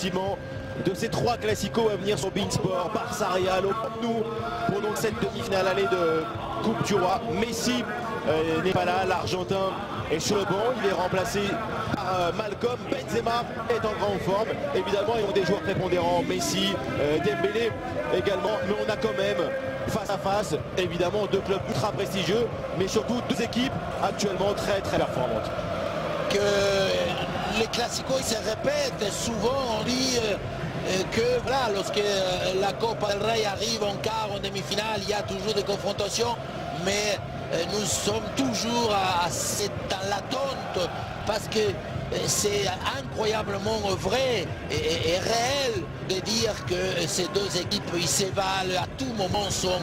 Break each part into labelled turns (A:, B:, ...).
A: effectivement de ces 3 classicos à venir sur beIN Sport. Barça Real au Camp Nou pour donc cette demi-finale allée de Coupe du Roi. Messi n'est pas là, l'Argentin est sur le banc, il est remplacé par Malcom. Benzema est en grande forme. Évidemment, ils ont des joueurs prépondérants, Messi, Dembélé également, mais on a quand même face à face, évidemment, 2 clubs ultra prestigieux, mais surtout 2 équipes actuellement très performantes.
B: Que les classicos ils se répètent souvent, on dit que voilà, lorsque la Copa del Rey arrive en quart, en demi-finale, il y a toujours des confrontations, mais nous sommes toujours dans l'attente parce que c'est incroyablement vrai et réel de dire que ces 2 équipes ils s'évalent à tout moment, sont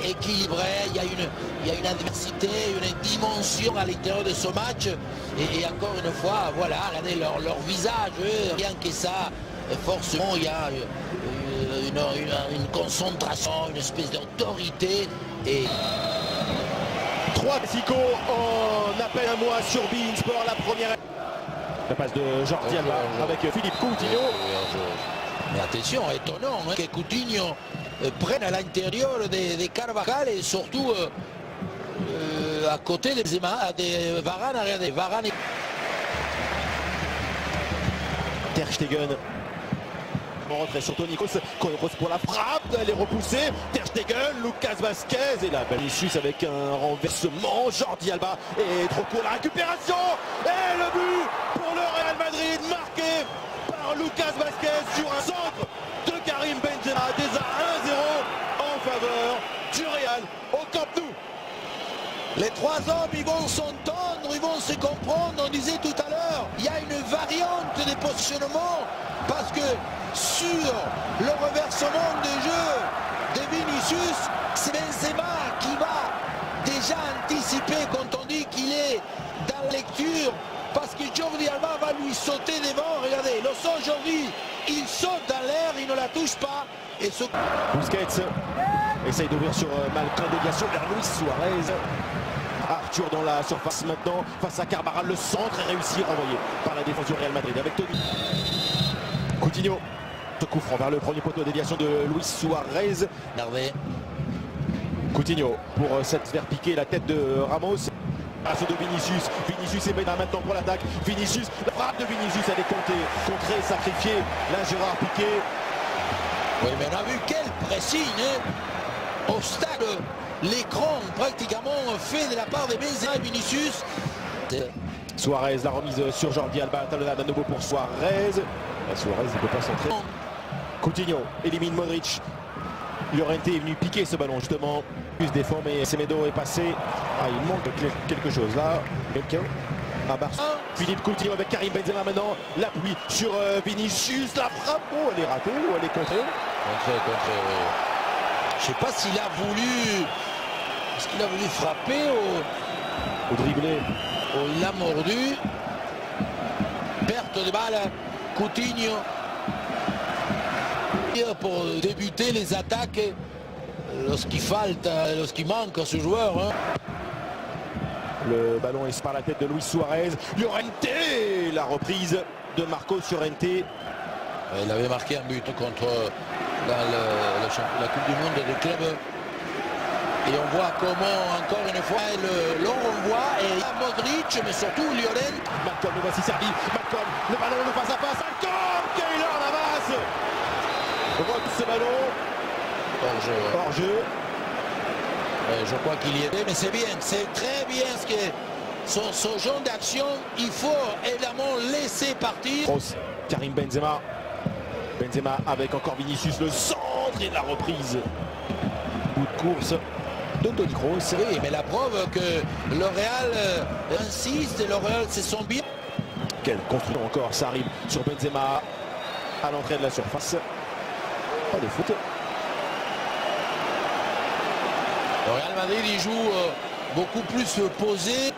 B: équilibrées. Il y a une adversité, une dimension à l'intérieur de ce match et encore une fois, voilà, regardez leur visage, rien que ça, forcément il y a une concentration, une espèce d'autorité. Et
A: 3 classicos en à peine un mois sur beIN Sport. La première, la passe de Jordi Alba avec Philippe Coutinho.
B: Mais attention, étonnant que Coutinho prenne à l'intérieur des Carvajal et surtout à côté des Varane. Regardez, Varane.
A: Ter Stegen. En retrait sur Toni Kroos pour la frappe, elle est repoussée. Ter Stegen, Lucas Vazquez et là Vinicius avec un renversement. Jordi Alba et trop court la récupération et le but pour le Real Madrid marqué par Lucas Vazquez sur un centre de Karim Benzema. Déjà 1-0 en faveur du Real au Camp Nou.
B: Les 3 hommes, ils vont s'entendre, ils vont se comprendre. On disait tout à l'heure, il y a une variante de positionnement parce que sur le reversement de jeu de Vinicius, c'est Benzema qui va déjà anticiper quand on dit qu'il est dans la lecture parce que Jordi Alba va lui sauter devant. Regardez, le son aujourd'hui, il saute dans l'air, il ne la touche pas. Et ce...
A: Busquets essaye d'ouvrir sur Malcom, déviation vers Luis Suarez. Arthur dans la surface maintenant face à Carvajal, le centre est réussi, renvoyé par la défense du Real Madrid avec Toni. Coutinho, ce coup franc vers le premier poteau, déviation de Luis Suarez.
B: Hervé.
A: Coutinho pour cette faire piquer la tête de Ramos. Passe de Vinicius. Vinicius est maintenant pour l'attaque. Vinicius, la frappe de Vinicius, elle est contrée, sacrifiée. Là Gérard Piqué.
B: Oui, mais on a vu quel pressing, hein, au stade. L'écran pratiquement fait de la part de Benzema et Vinicius.
A: Suarez, la remise sur Jordi Alba, talonnade à nouveau pour Suarez. Suarez ne peut pas centrer. Coutinho élimine Modric. Llorente est venu piquer ce ballon justement. Plus défend mais Semedo est passé. Ah, il manque quelque chose là. Quelqu'un à Barça. Philippe Coutinho avec Karim Benzema maintenant. L'appui sur Vinicius. La frappe. Oh, elle est ratée ou elle est contrée?
B: Contrée, oui. Je ne sais pas s'il a voulu... Est-ce qu'il a voulu frapper
A: au dribblé?
B: Il l'a mordu. Perte de balle. Coutinho. Pour débuter les attaques lorsqu'il manque à ce joueur. Hein.
A: Le ballon est par la tête de Luis Suarez. Llorente, la reprise de Marcos Llorente.
B: Il avait marqué un but contre la Coupe du Monde des clubs. Et on voit comment, encore une fois, l'on renvoie. Et Modric, mais surtout Lionel.
A: Malcom, le voici servi. Malcom, le ballon, le face à face. Malcom, Keylor Navas. On voit tout ce ballon. Hors-jeu.
B: Je crois qu'il y était, mais c'est bien, c'est très bien ce que ce genre d'action, il faut évidemment laisser partir.
A: Kroos, Karim Benzema. Benzema avec encore Vinicius, le centre et la reprise. Bout de course de Toni Kroos.
B: Oui, mais la preuve que le Real insiste et le Real se sent bien.
A: Quelle construction encore, ça arrive sur Benzema à l'entrée de la surface. Pas de foot.
B: Le Real Madrid il joue beaucoup plus posé.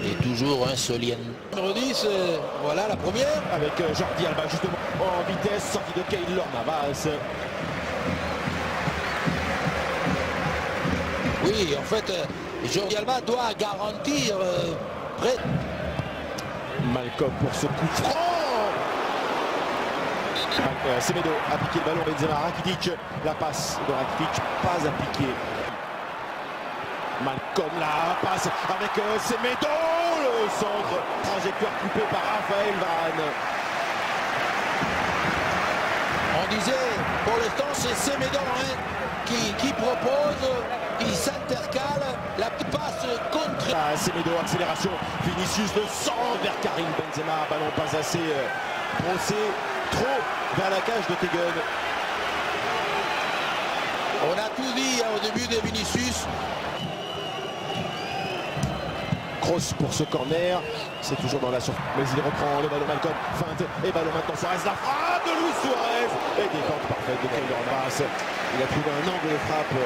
B: Et toujours un solien. Numéro 10, voilà la première.
A: Avec Jordi Alba justement en vitesse, sortie de Keylor Navas.
B: Oui, en fait, Jordi Alba doit garantir près.
A: Malcolm pour ce coup franc. Semedo a piqué le ballon, Benzema, Rakitic, la passe de Rakitic, pas appliquée. Malcolm, la passe avec Semedo, le centre, trajectoire coupée par Raphaël Varane.
B: On disait, pour l'instant, c'est Semedo qui propose, qui s'intercale, la petite passe contre.
A: Semedo, accélération, Vinicius le centre vers Karim Benzema, ballon pas assez brossé, trop vers la cage de Tegen.
B: On a tout dit au début de Vinicius.
A: Kroos pour ce corner, c'est toujours dans la surface, mais il reprend le ballon, Malcolm, feinte, et ballon maintenant, Suarez, la frappe de Luis Suarez, et défense parfaite de Keylor Navas. Il a trouvé un angle de frappe.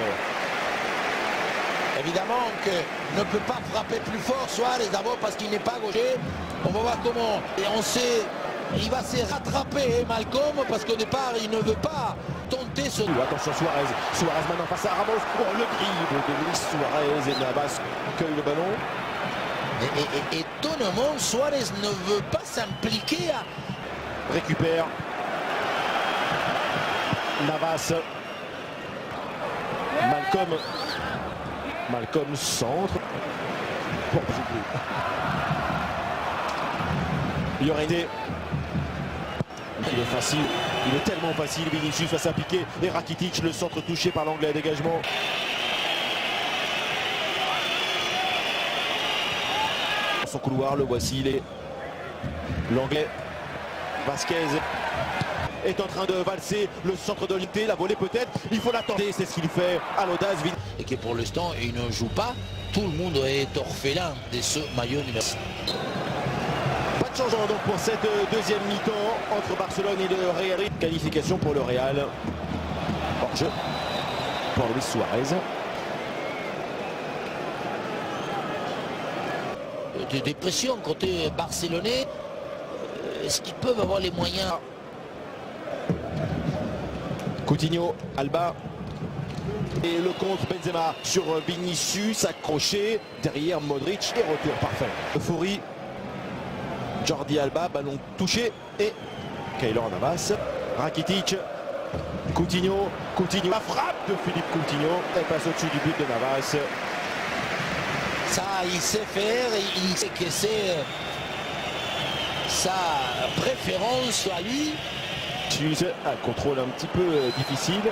B: Évidemment que ne peut pas frapper plus fort Suarez, d'abord parce qu'il n'est pas gaucher. On va voir comment. Et on sait, il va se rattraper Malcolm parce qu'au départ il ne veut pas tenter ce.
A: Attention Suarez, Suarez maintenant face à Ramos. Oh, le dribble de Luis Suarez et Navas cueille le ballon.
B: Et étonnamment, Suarez ne veut pas s'impliquer à.
A: Récupère. Navas. Malcolm centre. Pour Llorente. Il est facile, il est tellement facile. Vinicius va s'appliquer et Rakitic, le centre touché par l'anglais, dégagement. Son couloir, le voici, il est l'anglais Vasquez est en train de valser le centre de l'unité, la volée peut-être, il faut l'attendre, c'est ce qu'il fait à l'audace.
B: Et que pour l'instant il ne joue pas, tout le monde est orphelin de ce maillot numéro.
A: Pas de changement donc pour cette deuxième mi-temps entre Barcelone et le Real. Qualification pour le Real. Hors-jeu pour Luis Suarez.
B: Des pressions côté barcelonais. Est-ce qu'ils peuvent avoir les moyens?
A: Coutinho, Alba. Et le contre Benzema sur Vinicius, accroché derrière Modric et retour parfait. Euphorie. Jordi Alba, ballon touché et Keylor Navas. Rakitic. Coutinho, la frappe de Philippe Coutinho. Elle passe au-dessus du but de Navas.
B: Ça, il sait faire, il sait que c'est sa préférence à lui.
A: Un contrôle un petit peu difficile.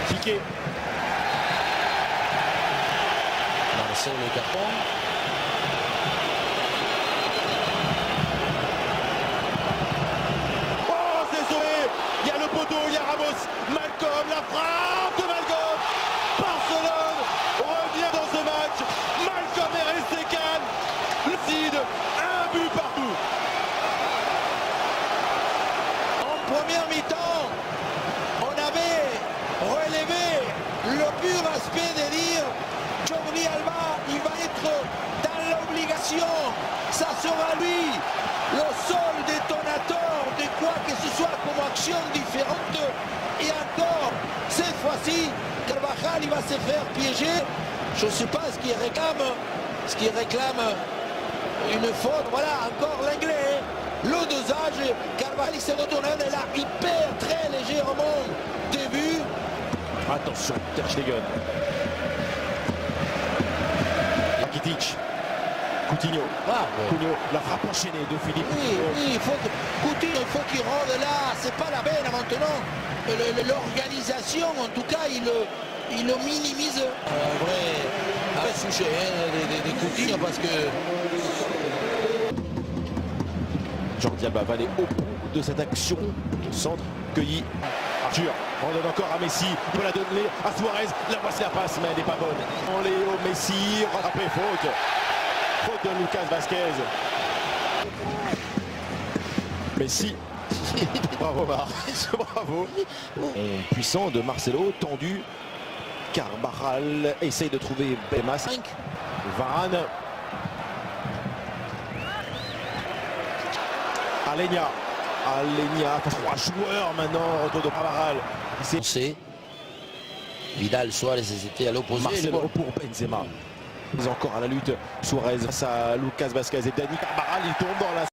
A: Piqué.
B: C'est le carton.
A: Oh, c'est sauvé. Il y a le poteau, il y a Ramos. Malcolm, la frappe de Malcolm. Barcelone revient dans ce match. Malcolm est resté calme. Lucide, un but partout.
B: En première mi-temps, on avait relevé le pur aspect de dire Jordi Alba, il va être dans l'obligation. Ça sera lui le seul détonateur de quoi que ce soit comme action différente. Et encore, cette fois-ci, Carvajal il va se faire piéger. Je ne sais pas ce qu'il réclame une faute. Voilà, encore l'anglais. Le dosage, Carvajal il s'est retourné et là, il perd très légèrement début.
A: Attention, Ter Stegen. Rakitic. Coutinho. Coutinho, la frappe enchaînée de Philippe.
B: Oui, Coutinho, il faut qu'il rende là. C'est pas la peine maintenant. L'organisation, en tout cas, il le minimise. Un vrai souché des Coutinho parce que.
A: Jordi Alba va aller au bout de cette action. Le centre cueilli. Arthur, on donne encore à Messi. Il peut la donner à Suarez. La voici la passe, mais elle n'est pas bonne. Léo Messi, rattrapé, faute. Faute de Lucas Vasquez. Messi. Bravo Mar. Bravo. Et puissant de Marcelo, tendu. Carvajal essaye de trouver Benzema. Varane. Alenia, 3 joueurs maintenant, retour de Carvajal.
B: Vidal, Suarez, c'était à l'opposé.
A: Marcelo pour Benzema. Encore à la lutte, Suarez face à Lucas Vazquez et Dani Carvajal, il tombe dans la